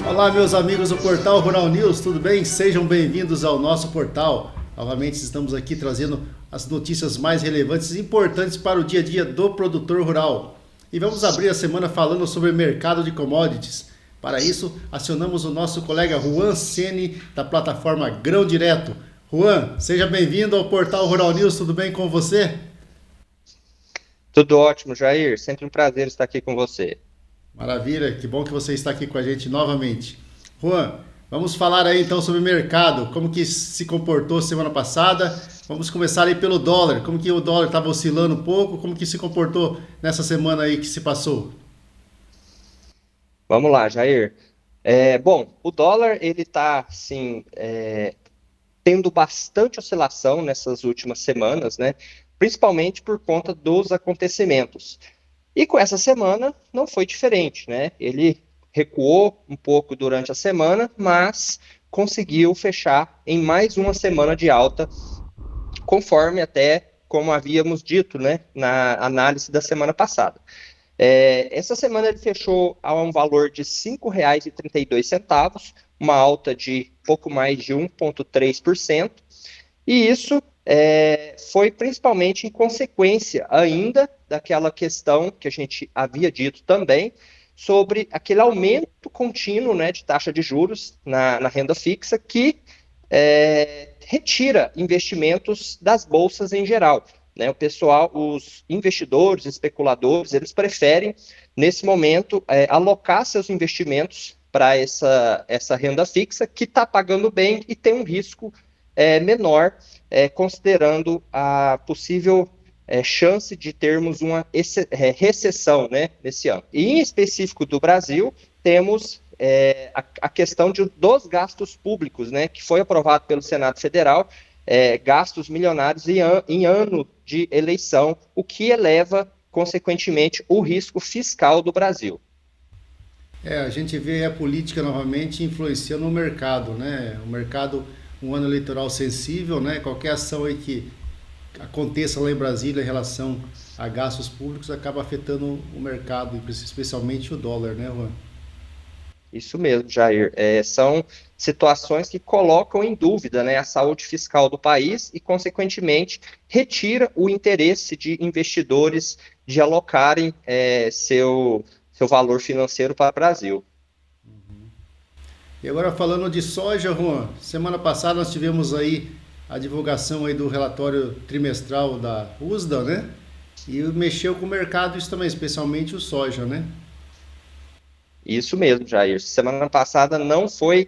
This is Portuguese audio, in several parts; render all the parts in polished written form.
Olá, meus amigos do Portal Rural News, tudo bem? Sejam bem-vindos ao nosso portal. Novamente estamos aqui trazendo as notícias mais relevantes e importantes para o dia a dia do produtor rural. E vamos abrir a semana falando sobre o mercado de commodities. Para isso, acionamos o nosso colega Juan Ceni, da plataforma Grão Direto. Juan, seja bem-vindo ao Portal Rural News, tudo bem com você? Tudo ótimo, Jair. Sempre um prazer estar aqui com você. Maravilha, que bom que você está aqui com a gente novamente. Juan, vamos falar aí então sobre o mercado, como que se comportou semana passada. Vamos começar aí pelo dólar, como que o dólar estava oscilando um pouco, como que se comportou nessa semana aí que se passou. Vamos lá, Jair. Bom, o dólar ele está assim, tendo bastante oscilação nessas últimas semanas, né? Principalmente por conta dos acontecimentos. E com essa semana não foi diferente, né? Ele recuou um pouco durante a semana, mas conseguiu fechar em mais uma semana de alta, conforme até como havíamos dito, né, na análise da semana passada. Essa semana ele fechou a um valor de R$ 5,32, uma alta de pouco mais de 1,3%, e isso foi principalmente em consequência ainda daquela questão que a gente havia dito também, sobre aquele aumento contínuo, né, de taxa de juros na renda fixa, que retira investimentos das bolsas em geral. Né? O pessoal, os investidores, especuladores, eles preferem, nesse momento, alocar seus investimentos para essa renda fixa, que está pagando bem e tem um risco menor, considerando a possível chance de termos uma recessão, né, nesse ano. E, em específico do Brasil, temos a questão dos gastos públicos, né, que foi aprovado pelo Senado Federal, gastos milionários em ano de eleição, o que eleva, consequentemente, o risco fiscal do Brasil. A gente vê a política novamente influenciando o mercado, né? O mercado, um ano eleitoral sensível, né? Qualquer ação aí que aconteça lá em Brasília em relação a gastos públicos acaba afetando o mercado, especialmente o dólar, né, Juan? Isso mesmo, Jair. São situações que colocam em dúvida, né, a saúde fiscal do país e, consequentemente, retira o interesse de investidores de alocarem seu valor financeiro para o Brasil. E agora falando de soja, Juan, semana passada nós tivemos aí a divulgação aí do relatório trimestral da USDA, né? E mexeu com o mercado isso também, especialmente o soja, né? Isso mesmo, Jair. Semana passada não foi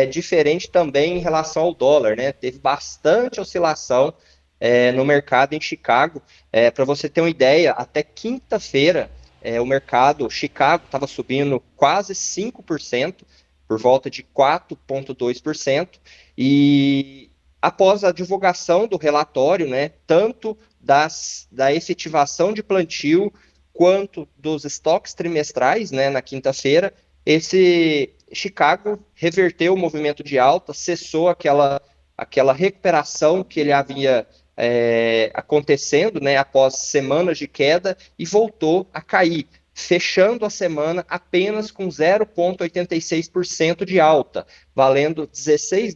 diferente também em relação ao dólar, né? Teve bastante oscilação no mercado em Chicago. Para você ter uma ideia, até quinta-feira, o mercado Chicago estava subindo quase 5%, por volta de 4,2%, e após a divulgação do relatório, né, tanto da efetivação de plantio quanto dos estoques trimestrais, né, na quinta-feira, esse Chicago reverteu o movimento de alta, cessou aquela recuperação que ele havia acontecendo, né, após semanas de queda, e voltou a cair, fechando a semana apenas com 0,86% de alta, valendo US$ 16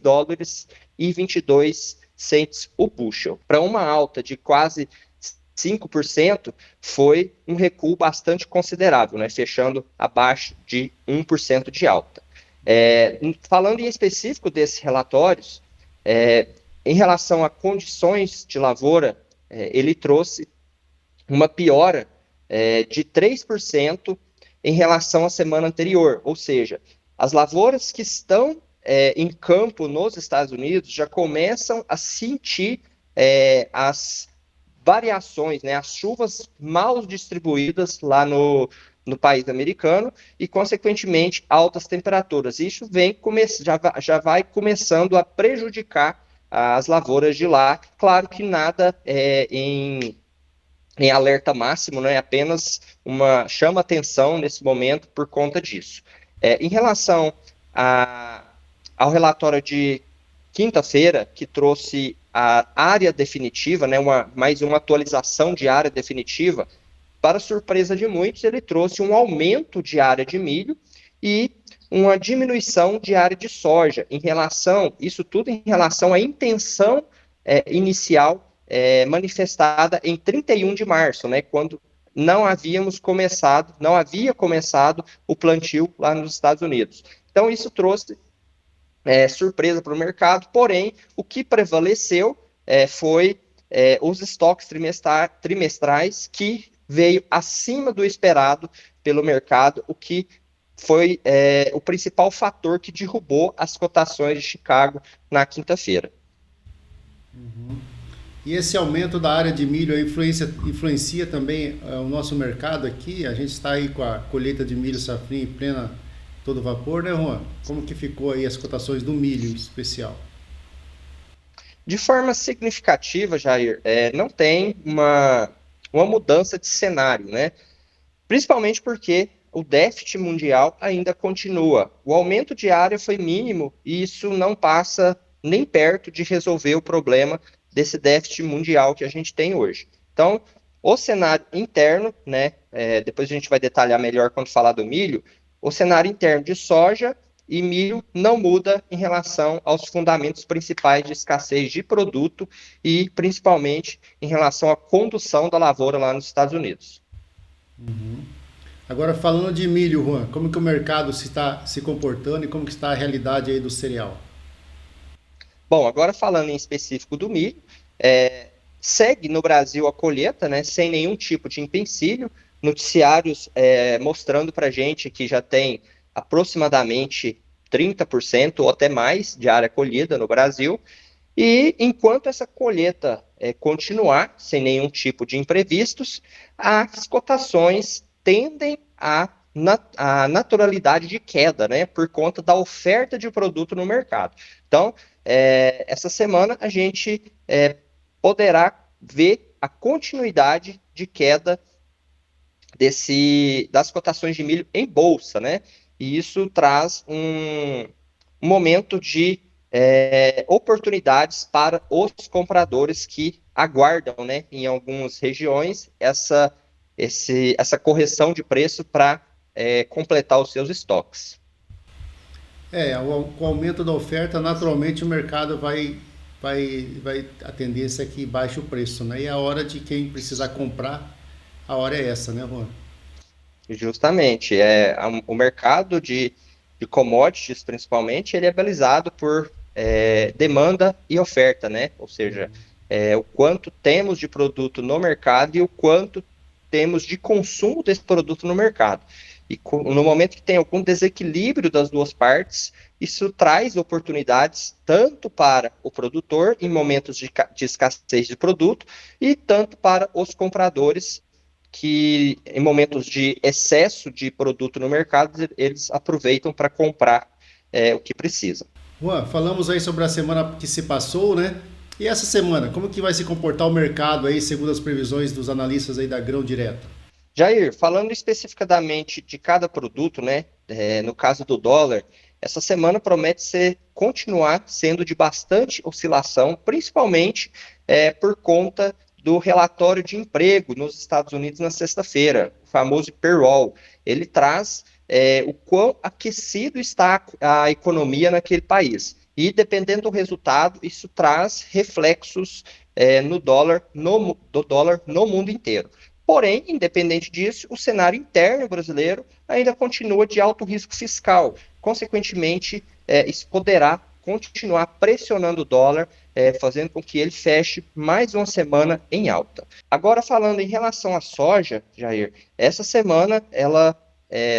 e 22 cents o bushel. Para uma alta de quase 5%, foi um recuo bastante considerável, né, fechando abaixo de 1% de alta. Falando em específico desses relatórios, em relação a condições de lavoura, ele trouxe uma piora de 3% em relação à semana anterior, ou seja, as lavouras que estão em campo nos Estados Unidos já começam a sentir as variações, né, as chuvas mal distribuídas lá no país americano e, consequentemente, altas temperaturas. Isso já vai começando a prejudicar as lavouras de lá. Claro que nada em alerta máximo, né, apenas chama atenção nesse momento por conta disso. Em relação ao relatório de quinta-feira, que trouxe a área definitiva, né, mais uma atualização de área definitiva, para surpresa de muitos, ele trouxe um aumento de área de milho e uma diminuição de área de soja, isso tudo em relação à intenção inicial manifestada em 31 de março, né, quando não havia começado o plantio lá nos Estados Unidos. Então, isso trouxe surpresa para o mercado, porém, o que prevaleceu foi os estoques trimestrais, que veio acima do esperado pelo mercado, o que foi o principal fator que derrubou as cotações de Chicago na quinta-feira. E esse aumento da área de milho influencia também o nosso mercado aqui? A gente está aí com a colheita de milho safrinha em plena todo vapor, né, Juan? Como que ficou aí as cotações do milho em especial? De forma significativa, Jair, não tem uma mudança de cenário, né? Principalmente porque o déficit mundial ainda continua. O aumento de área foi mínimo e isso não passa nem perto de resolver o problema desse déficit mundial que a gente tem hoje. Então, o cenário interno, né, depois a gente vai detalhar melhor quando falar do milho, o cenário interno de soja e milho não muda em relação aos fundamentos principais de escassez de produto e principalmente em relação à condução da lavoura lá nos Estados Unidos. Agora, falando de milho, Juan, como que o mercado se está se comportando e como que está a realidade aí do cereal? Bom, agora falando em específico do milho, segue no Brasil a colheita, né, sem nenhum tipo de empecilho, noticiários mostrando para a gente que já tem aproximadamente 30% ou até mais de área colhida no Brasil, e enquanto essa colheita continuar sem nenhum tipo de imprevistos, as cotações tendem a naturalidade de queda, né, por conta da oferta de produto no mercado. Então, essa semana a gente poderá ver a continuidade de queda das cotações de milho em bolsa, né? E isso traz um momento de oportunidades para os compradores que aguardam, né, em algumas regiões, essa correção de preço para completar os seus estoques. Com o aumento da oferta, naturalmente o mercado a tendência é que baixe o preço, né? E a hora de quem precisar comprar, a hora é essa, né, Juan? Justamente, o mercado de commodities, principalmente, ele é balizado por demanda e oferta, né? Ou seja, o quanto temos de produto no mercado e o quanto temos de consumo desse produto no mercado. E no momento que tem algum desequilíbrio das duas partes, isso traz oportunidades tanto para o produtor em momentos de escassez de produto e tanto para os compradores que em momentos de excesso de produto no mercado, eles aproveitam para comprar o que precisam. Juan, falamos aí sobre a semana que se passou, né? E essa semana, como que vai se comportar o mercado aí, segundo as previsões dos analistas aí da Grão Direto? Jair, falando especificadamente de cada produto, né? No caso do dólar, essa semana promete continuar sendo de bastante oscilação, principalmente por conta do relatório de emprego nos Estados Unidos na sexta-feira, o famoso payroll. Ele traz o quão aquecido está a economia naquele país. E, dependendo do resultado, isso traz reflexos do dólar no mundo inteiro. Porém, independente disso, o cenário interno brasileiro ainda continua de alto risco fiscal. Consequentemente, isso poderá continuar pressionando o dólar, fazendo com que ele feche mais uma semana em alta. Agora, falando em relação à soja, Jair, essa semana ela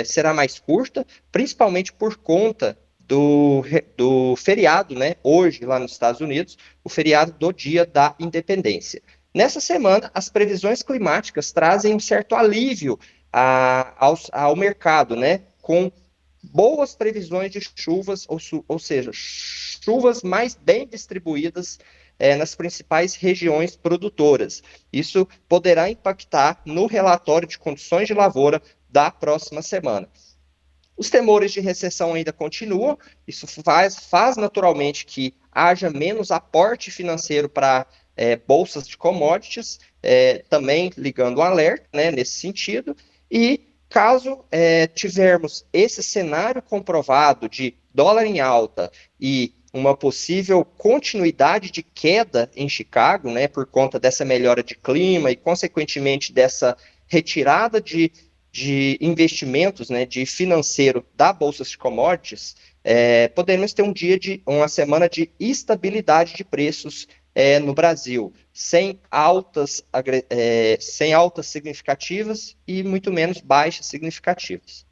será mais curta, principalmente por conta do feriado, né? Hoje, lá nos Estados Unidos, o feriado do Dia da Independência. Nessa semana, as previsões climáticas trazem um certo alívio ao mercado, né? Com boas previsões de chuvas, ou seja, chuvas mais bem distribuídas nas principais regiões produtoras. Isso poderá impactar no relatório de condições de lavoura da próxima semana. Os temores de recessão ainda continuam, isso faz naturalmente que haja menos aporte financeiro para bolsas de commodities, também ligando um alerta, né, nesse sentido, e Caso tivermos esse cenário comprovado de dólar em alta e uma possível continuidade de queda em Chicago, né, por conta dessa melhora de clima e, consequentemente, dessa retirada de investimentos, né, de financeiro da Bolsa de Commodities, podemos ter uma semana de estabilidade de preços no Brasil, sem altas significativas e muito menos baixas significativas.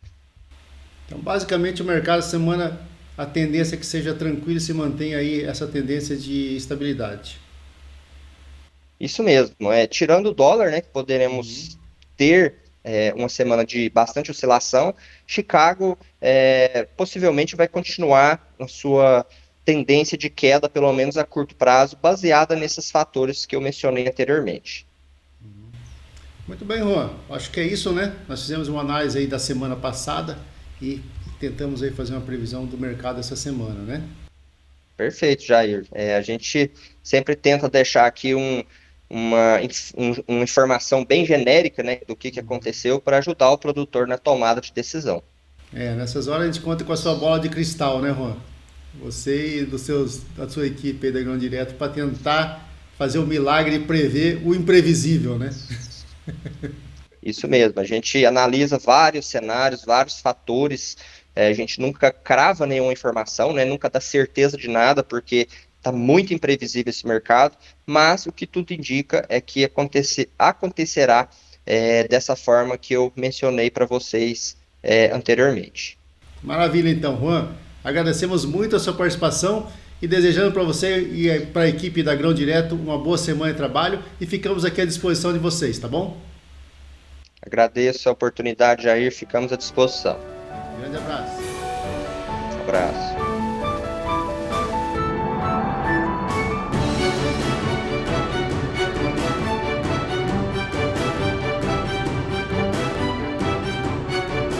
Então, basicamente, o mercado essa semana, a tendência é que seja tranquilo e se mantenha aí essa tendência de estabilidade. Isso mesmo, tirando o dólar, né, que poderemos ter uma semana de bastante oscilação, Chicago possivelmente vai continuar a sua tendência de queda, pelo menos a curto prazo, baseada nesses fatores que eu mencionei anteriormente. Muito bem, Juan. Acho que é isso, né? Nós fizemos uma análise aí da semana passada e tentamos aí fazer uma previsão do mercado essa semana, né? Perfeito, Jair. A gente sempre tenta deixar aqui uma informação bem genérica, né, do que aconteceu para ajudar o produtor na tomada de decisão. Nessas horas a gente conta com a sua bola de cristal, né, Juan? Você e da sua equipe aí da Grão Direto para tentar fazer o milagre e prever o imprevisível, né? Isso mesmo, a gente analisa vários cenários, vários fatores, a gente nunca crava nenhuma informação, né? Nunca dá certeza de nada, porque está muito imprevisível esse mercado, mas o que tudo indica é que acontecerá dessa forma que eu mencionei para vocês anteriormente. Maravilha, então, Juan. Agradecemos muito a sua participação e desejando para você e para a equipe da Grão Direto uma boa semana de trabalho e ficamos aqui à disposição de vocês, tá bom? Agradeço a oportunidade, Jair, ficamos à disposição. Grande abraço. Um abraço.